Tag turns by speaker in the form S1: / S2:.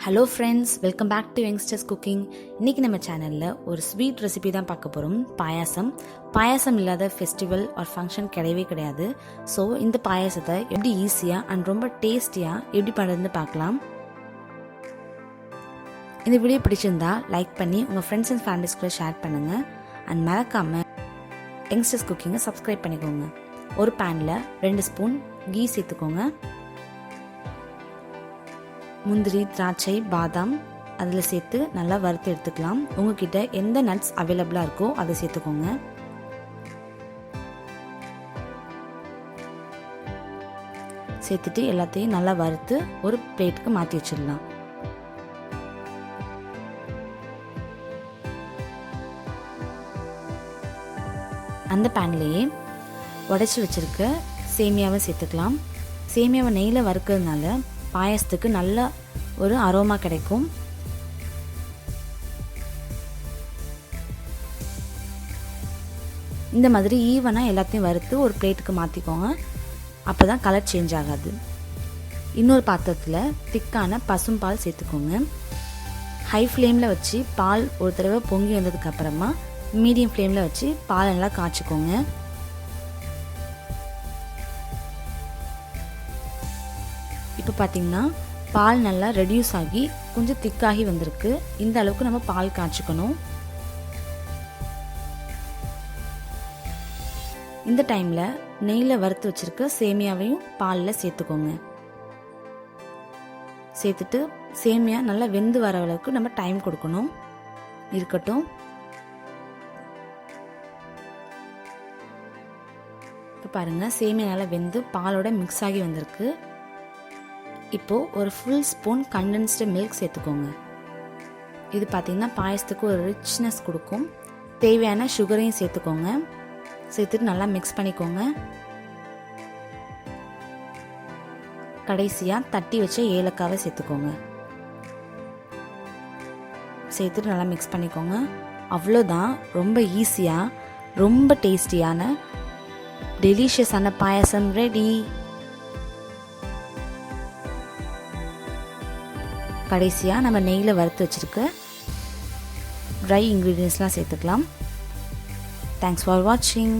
S1: Hello friends, welcome back to youngsters cooking. இன்றைக்கி நம்ம சேனலில் ஒரு ஸ்வீட் ரெசிபி தான் பார்க்க போகிறோம். பாயாசம் இல்லாத ஃபெஸ்டிவல் ஆர் ஃபங்க்ஷன் கிடையவே கிடையாது. ஸோ இந்த பாயாசத்தை எப்படி ஈஸியாக அண்ட் ரொம்ப டேஸ்டியாக எப்படி பண்ணுறதுன்னு பார்க்கலாம். இந்த வீடியோ பிடிச்சிருந்தா லைக் பண்ணி உங்கள் ஃப்ரெண்ட்ஸ் அண்ட் ஃபேமிலிஸ்குள்ளே ஷேர் பண்ணுங்கள். அண்ட் மறக்காமல் யங்ஸ்டர்ஸ் குக்கிங்கை சப்ஸ்கிரைப் பண்ணிக்கோங்க. ஒரு பேனில் 2 ஸ்பூன் கீ சேர்த்துக்கோங்க. முந்திரி, திராட்சை, பாதாம் அதில் சேர்த்து நல்லா வறுத்து எடுத்துக்கலாம். உங்ககிட்ட எந்த நட்ஸ் அவைலபிளாக இருக்கோ அதை சேர்த்துக்கோங்க. சேர்த்துட்டு எல்லாத்தையும் நல்லா வறுத்து ஒரு பிளேட்டுக்கு மாற்றி வச்சிடலாம். அந்த பேன்லேயே உடைச்சி வச்சிருக்க சேமியாவை சேர்த்துக்கலாம். சேமியாவை நெய்யில் வறுக்கிறதுனால பாயாசத்துக்கு நல்ல ஒரு அரோமா கிடைக்கும். இந்த மாதிரி ஈவனாக எல்லாத்தையும் வறுத்து ஒரு பிளேட்டுக்கு மாற்றிக்கோங்க. அப்போ தான் கலர் சேஞ்ச் ஆகாது. இன்னொரு பாத்திரத்தில் திக்கான பசும்பால் சேர்த்துக்கோங்க. ஹை ஃப்ளேமில் வச்சு பால் ஒரு தடவை பொங்கி வந்ததுக்கப்புறமா மீடியம் ஃப்ளேமில் வச்சு பால் நல்லா காய்ச்சிக்கோங்க. இப்போ பார்த்தீங்கன்னா பால் நல்லா ரெடியூஸ் ஆகி கொஞ்சம் திக்காகி வந்திருக்கு. இந்த அளவுக்கு நம்ம பால் காய்ச்சிக்கணும். இந்த டைமில் நெய்யில் வறுத்து வச்சிருக்க சேமியாவையும் பாலில் சேர்த்துக்கோங்க. சேர்த்துட்டு சேமியா நல்லா வெந்து வர அளவுக்கு நம்ம டைம் கொடுக்கணும். இருக்கட்டும். இப்போ பாருங்கள், சேமியா நல்லா வெந்து பாலோட மிக்ஸ் ஆகி வந்திருக்கு. இப்போது ஒரு ஃபுல் ஸ்பூன் கண்டென்ஸ்டு மில்க் சேர்த்துக்கோங்க. இது பார்த்திங்கன்னா பாயசத்துக்கு ஒரு ரிச்னஸ் கொடுக்கும். தேவையான சுகரையும் சேர்த்துக்கோங்க. சேர்த்துட்டு நல்லா மிக்ஸ் பண்ணிக்கோங்க. கடைசியாக தட்டி வச்ச ஏலக்காவை சேர்த்துக்கோங்க. சேர்த்துட்டு நல்லா மிக்ஸ் பண்ணிக்கோங்க. அவ்வளோதான். ரொம்ப ஈஸியாக ரொம்ப டேஸ்டியான டெலிஷியஸான பாயசம் ரெடி. கடைசியாக நம்ம நெய்யில் வறுத்து வச்சுருக்க ட்ரை இன்க்ரீடியன்ட்ஸ்லாம் சேர்த்துக்கலாம். தேங்க்ஸ் ஃபார் வாட்சிங்.